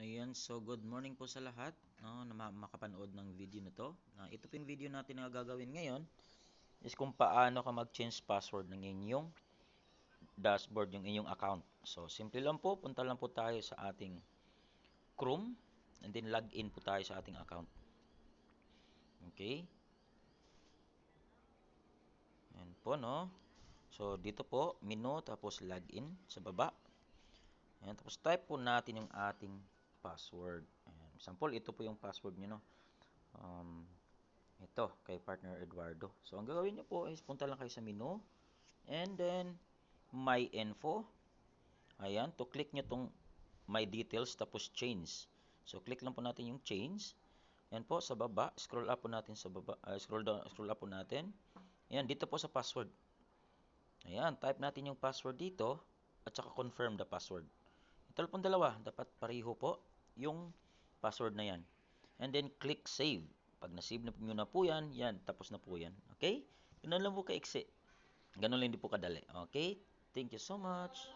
Ayan, so good morning po sa lahat no, na makapanood ng video na to. Ito po yung video natin na gagawin ngayon is kung paano ka mag-change password ng inyong dashboard, yung inyong account. So, simple lang po, punta lang po tayo sa ating Chrome and then log in po tayo sa ating account. Okay? Ayan po, no? So, dito po, menu, tapos login sa baba. Ayan, tapos type po natin yung ating password. Ayan. Example, ito po yung password nyo, no? Ito, kay partner Eduardo. So, ang gagawin nyo po is punta lang kayo sa menu. And then, my info. Ayan, to click nyo tong my details, tapos change. So, click lang po natin yung change. Ayan po, sa baba. Scroll up po natin sa baba. Scroll down, scroll up po natin. Ayan, dito po sa password. Ayan, type natin yung password dito. At saka confirm the password. Ito pong dalawa. Dapat pareho po yung password na yan. And then, click save. Pag na-save nyo na po yan, tapos na po yan. Okay? Ganun lang po kaiksi. Ganun lang din po kadali. Okay? Thank you so much.